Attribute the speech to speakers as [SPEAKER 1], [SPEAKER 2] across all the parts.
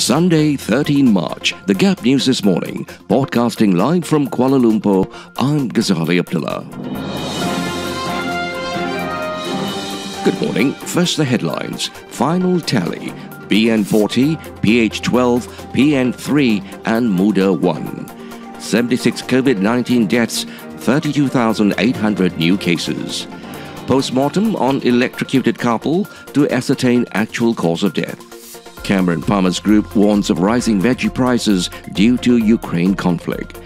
[SPEAKER 1] Sunday, 13 March, The Gap News This Morning, broadcasting live from Kuala Lumpur, I'm Ghazali Abdullah. Good morning. First the headlines. Final tally. BN40, PH12, PN3 and Muda 1. 76 COVID-19 deaths, 32,800 new cases. Postmortem on electrocuted couple to ascertain actual cause of death. Cameron Farmers Group warns of rising veggie prices due to Ukraine conflict.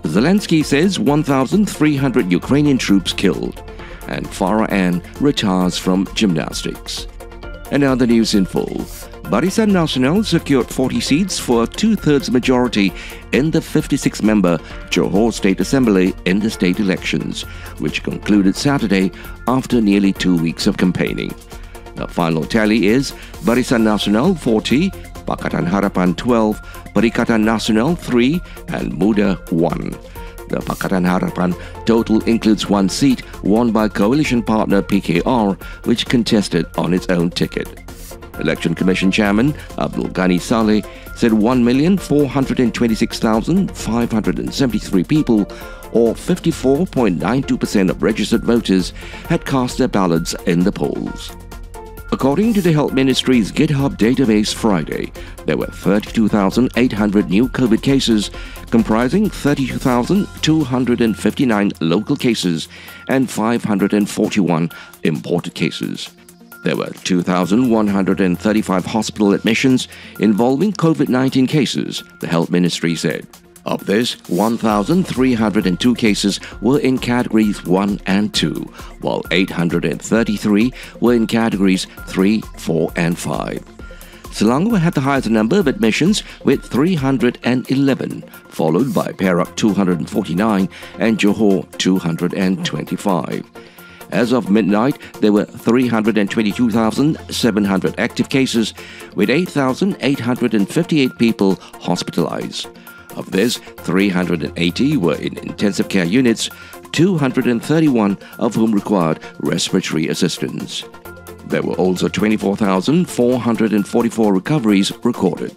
[SPEAKER 1] Zelensky says 1,300 Ukrainian troops killed. And Farah Ann retires from gymnastics. And now the news in full. Barisan Nasional secured 40 seats for a two-thirds majority in the 56-member Johor State Assembly in the state elections, which concluded Saturday after nearly 2 weeks of campaigning. The final tally is Barisan Nasional 40, Pakatan Harapan 12, Perikatan Nasional 3 and Muda 1. The Pakatan Harapan total includes one seat won by coalition partner PKR, which contested on its own ticket. Election Commission Chairman Abdul Ghani Saleh said 1,426,573 people, or 54.92% of registered voters, had cast their ballots in the polls. According to the Health Ministry's GitHub database Friday, there were 32,800 new COVID cases, comprising 32,259 local cases and 541 imported cases. There were 2,135 hospital admissions involving COVID-19 cases, the Health Ministry said. Of this, 1,302 cases were in categories 1 and 2, while 833 were in categories 3, 4 and 5. Selangor had the highest number of admissions with 311, followed by Perak 249 and Johor 225. As of midnight, there were 322,700 active cases, with 8,858 people hospitalized. Of this, 380 were in intensive care units, 231 of whom required respiratory assistance. There were also 24,444 recoveries recorded.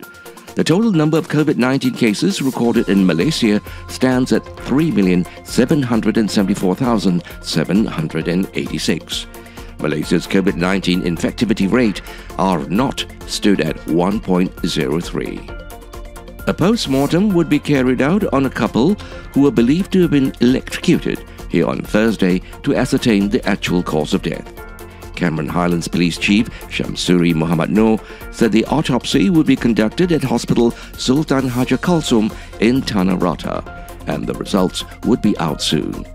[SPEAKER 1] The total number of COVID-19 cases recorded in Malaysia stands at 3,774,786. Malaysia's COVID-19 infectivity rate, R0, stood at 1.03. A post-mortem would be carried out on a couple who were believed to have been electrocuted here on Thursday to ascertain the actual cause of death. Cameron Highlands Police Chief Shamsuri Muhammad Noor said the autopsy would be conducted at Hospital Sultan Haja Kalsum in Tanah Rata, and the results would be out soon.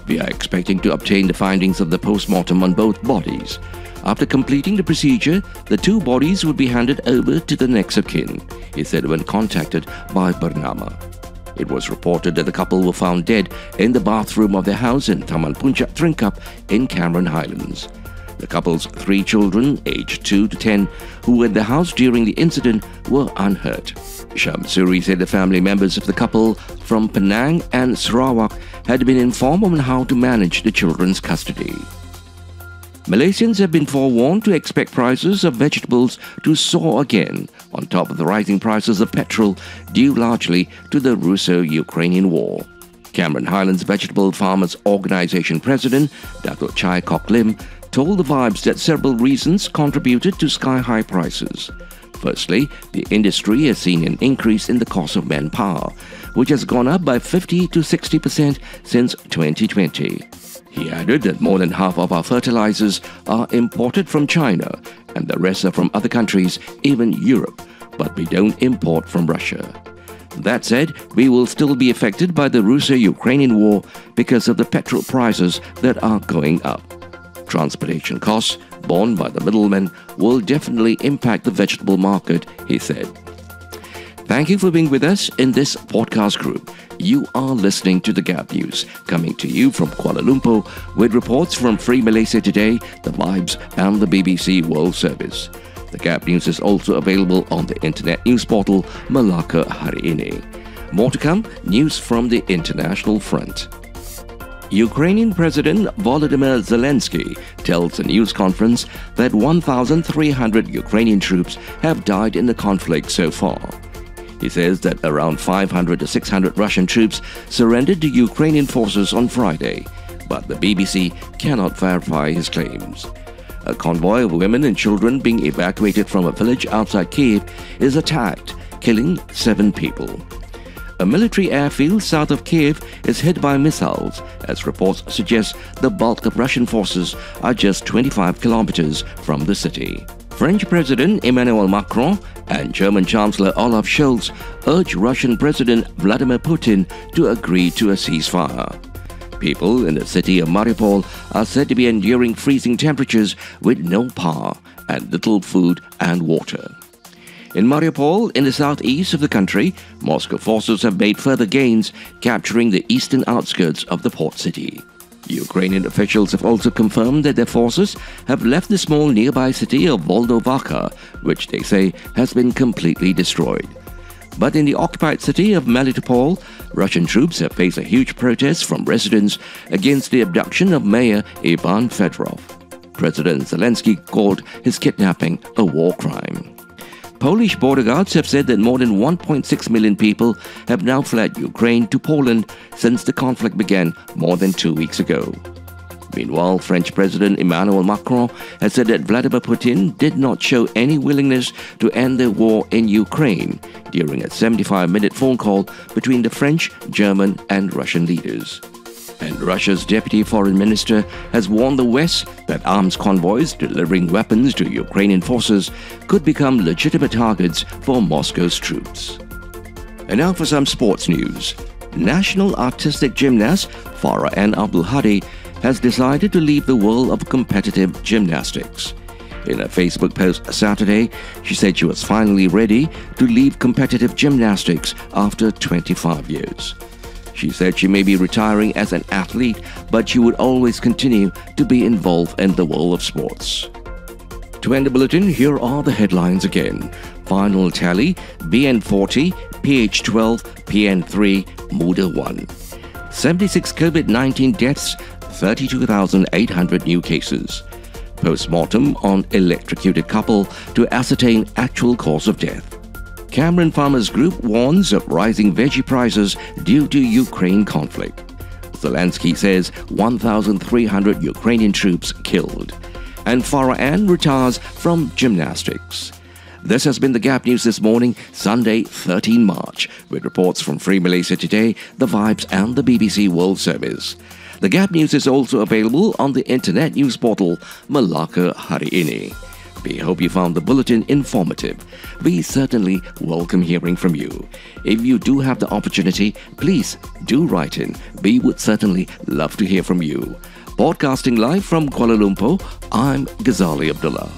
[SPEAKER 1] We are expecting to obtain the findings of the post-mortem on both bodies. After completing the procedure, the two bodies would be handed over to the next of kin, he said when contacted by Bernama. It was reported that the couple were found dead in the bathroom of their house in Taman Puncak Tringkap in Cameron Highlands. The couple's 3 children, aged 2 to 10, who were in the house during the incident, were unhurt. Shamsuri said the family members of the couple from Penang and Sarawak had been informed on how to manage the children's custody. Malaysians have been forewarned to expect prices of vegetables to soar again on top of the rising prices of petrol due largely to the Russo-Ukrainian war. Cameron Highlands Vegetable Farmers Organisation President Datuk Chai Kok Lim told the Vibes that several reasons contributed to sky-high prices. Firstly, the industry has seen an increase in the cost of manpower, which has gone up by 50 to 60% since 2020. He added that more than half of our fertilizers are imported from China and the rest are from other countries, even Europe, but we don't import from Russia. That said, we will still be affected by the Russo-Ukrainian war because of the petrol prices that are going up. Transportation costs, borne by the middlemen, will definitely impact the vegetable market, he said. Thank you for being with us in this podcast group. You are listening to The Gap News, coming to you from Kuala Lumpur with reports from Free Malaysia Today, The Vibes and the BBC World Service. The Gap News is also available on the internet news portal Melaka Hari Ini. More to come, news from the international front. Ukrainian President Volodymyr Zelensky tells a news conference that 1,300 Ukrainian troops have died in the conflict so far. He says that around 500 to 600 Russian troops surrendered to Ukrainian forces on Friday, but the BBC cannot verify his claims. A convoy of women and children being evacuated from a village outside Kiev is attacked, killing 7 people. A military airfield south of Kiev is hit by missiles, as reports suggest the bulk of Russian forces are just 25 kilometers from the city. French President Emmanuel Macron and German Chancellor Olaf Scholz urge Russian President Vladimir Putin to agree to a ceasefire. People in the city of Mariupol are said to be enduring freezing temperatures with no power and little food and water. In Mariupol, in the southeast of the country, Moscow forces have made further gains, capturing the eastern outskirts of the port city. Ukrainian officials have also confirmed that their forces have left the small nearby city of Volnovakha, which they say has been completely destroyed. But in the occupied city of Melitopol, Russian troops have faced a huge protest from residents against the abduction of Mayor Ivan Fedorov. President Zelensky called his kidnapping a war crime. Polish border guards have said that more than 1.6 million people have now fled Ukraine to Poland since the conflict began more than 2 weeks ago. Meanwhile, French President Emmanuel Macron has said that Vladimir Putin did not show any willingness to end the war in Ukraine during a 75-minute phone call between the French, German and Russian leaders. And Russia's deputy foreign minister has warned the West that arms convoys delivering weapons to Ukrainian forces could become legitimate targets for Moscow's troops. And now for some sports news. National artistic gymnast Farah Ann has decided to leave the world of competitive gymnastics. In a Facebook post Saturday, she said she was finally ready to leave competitive gymnastics after 25 years. She said she may be retiring as an athlete, but she would always continue to be involved in the world of sports. To end the bulletin, here are the headlines again. Final tally: BN40, PH12, PN3, Muda 1. 76 COVID-19 deaths, 32,800 new cases. Postmortem on electrocuted couple to ascertain actual cause of death. Cameron Farmers Group warns of rising veggie prices due to Ukraine conflict. Zelensky says 1,300 Ukrainian troops killed. And Farah Ann retires from gymnastics. This has been the Gap News this morning, Sunday, 13 March, with reports from Free Malaysia Today, The Vibes and the BBC World Service. The Gap News is also available on the internet news portal Melaka Hari Ini. We hope you found the bulletin informative. We certainly welcome hearing from you. If you do have the opportunity, please do write in. We would certainly love to hear from you. Broadcasting live from Kuala Lumpur, I'm Ghazali Abdullah.